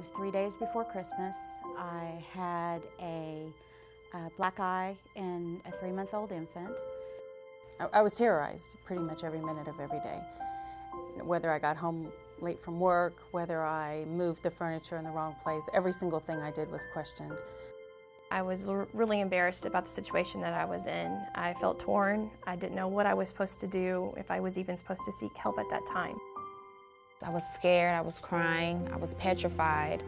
was 3 days before Christmas. I had a black eye in a 3-month-old infant. I was terrorized pretty much every minute of every day. Whether I got home late from work, whether I moved the furniture in the wrong place, every single thing I did was questioned. I was really embarrassed about the situation that I was in. I felt torn. I didn't know what I was supposed to do, if I was even supposed to seek help at that time. I was scared, I was crying, I was petrified.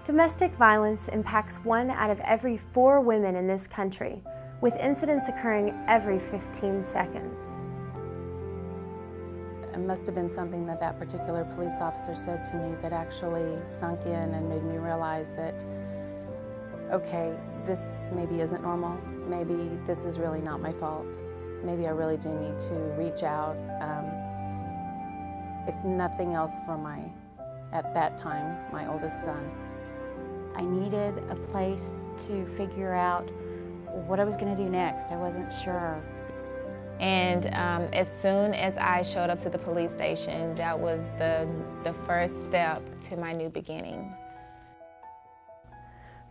Domestic violence impacts 1 out of every 4 women in this country, with incidents occurring every 15 seconds. It must have been something that that particular police officer said to me that actually sunk in and made me realize that, okay, this maybe isn't normal. Maybe this is really not my fault. Maybe I really do need to reach out, if nothing else for at that time, my oldest son. I needed a place to figure out what I was going to do next. I wasn't sure. And as soon as I showed up to the police station, that was the first step to my new beginning.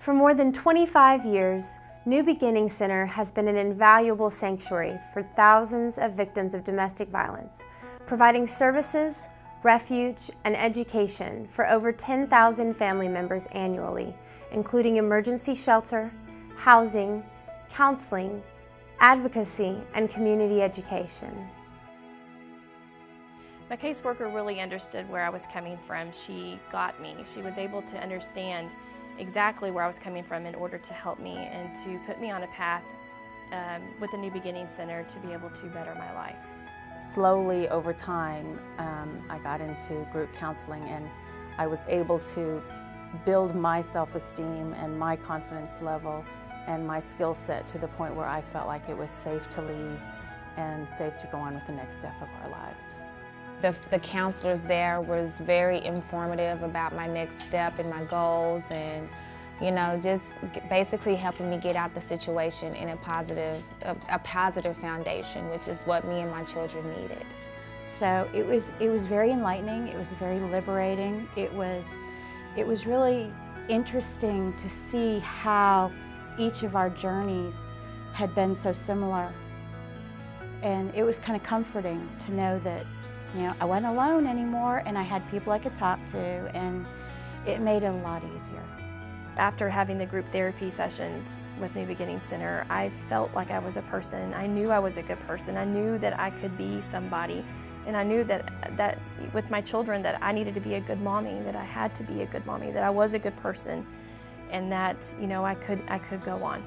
For more than 25 years, New Beginning Center has been an invaluable sanctuary for thousands of victims of domestic violence, providing services, refuge, and education for over 10,000 family members annually, including emergency shelter, housing, counseling, advocacy, and community education. My caseworker really understood where I was coming from. She got me. She was able to understand exactly where I was coming from in order to help me and to put me on a path with the New Beginning Center to be able to better my life. Slowly over time, I got into group counseling and I was able to build my self-esteem and my confidence level and my skill set to the point where I felt like it was safe to leave and safe to go on with the next step of our lives. The counselors there was very informative about my next step and my goals, and just basically helping me get out the situation in a positive foundation, which is what me and my children needed. So it was very enlightening. It was very liberating. It was really interesting to see how each of our journeys had been so similar, and it was kind of comforting to know that I wasn't alone anymore, and I had people I could talk to, and it made it a lot easier. After having the group therapy sessions with New Beginning Center, I felt like I was a person. I knew I was a good person. I knew that I could be somebody, and I knew that with my children that I needed to be a good mommy, that I had to be a good mommy, that I was a good person, and that I could go on.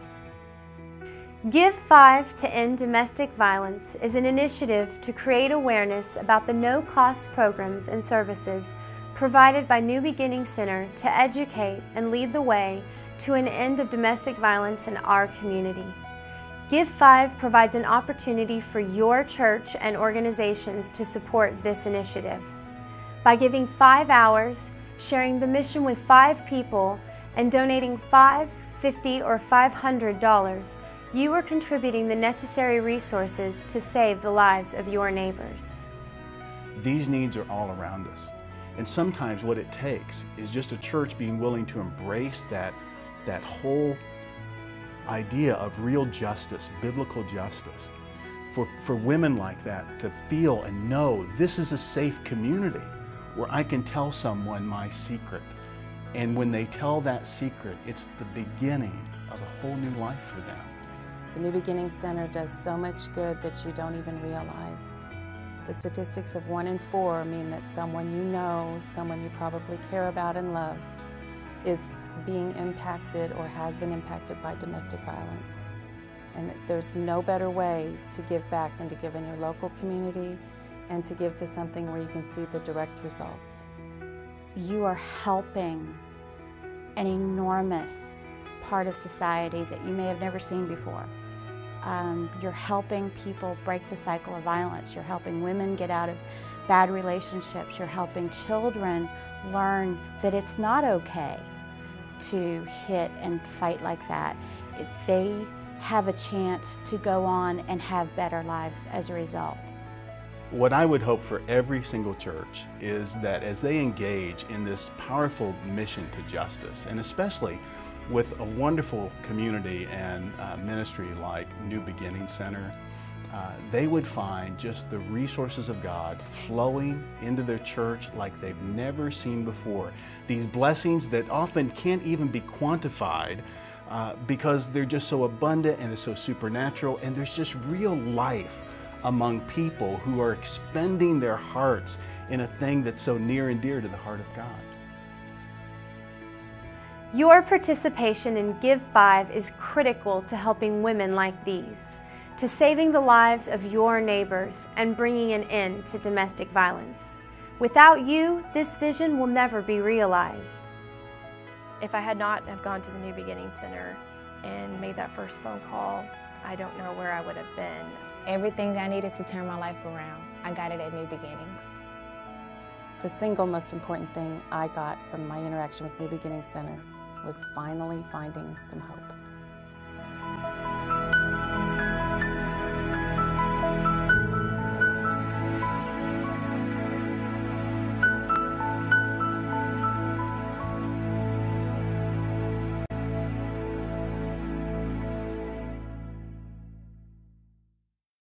Give 5 to End Domestic Violence is an initiative to create awareness about the no-cost programs and services provided by New Beginning Center to educate and lead the way to an end of domestic violence in our community. Give 5 provides an opportunity for your church and organizations to support this initiative. By giving 5 hours, sharing the mission with 5 people, and donating $5, $50, or $500, you are contributing the necessary resources to save the lives of your neighbors. These needs are all around us. And sometimes what it takes is just a church being willing to embrace that whole idea of real justice, biblical justice. For women like that to feel and know this is a safe community where I can tell someone my secret. And when they tell that secret, it's the beginning of a whole new life for them. The New Beginning Center does so much good that you don't even realize. The statistics of 1 in 4 mean that someone you know, someone you probably care about and love, is being impacted or has been impacted by domestic violence. And there's no better way to give back than to give in your local community and to give to something where you can see the direct results. You are helping an enormous part of society that you may have never seen before. You're helping people break the cycle of violence. You're helping women get out of bad relationships. You're helping children learn that it's not okay to hit and fight like that. They have a chance to go on and have better lives as a result. What I would hope for every single church is that as they engage in this powerful mission to justice, and especially with a wonderful community and ministry like New Beginning Center, they would find just the resources of God flowing into their church like they've never seen before. These blessings that often can't even be quantified because they're just so abundant and they're so supernatural, and there's just real life among people who are expending their hearts in a thing that's so near and dear to the heart of God. Your participation in Give 5 is critical to helping women like these, to saving the lives of your neighbors and bringing an end to domestic violence. Without you, this vision will never be realized. If I had not have gone to the New Beginning Center and made that first phone call, I don't know where I would have been. Everything I needed to turn my life around, I got it at New Beginnings. The single most important thing I got from my interaction with New Beginning Center was finally finding some hope.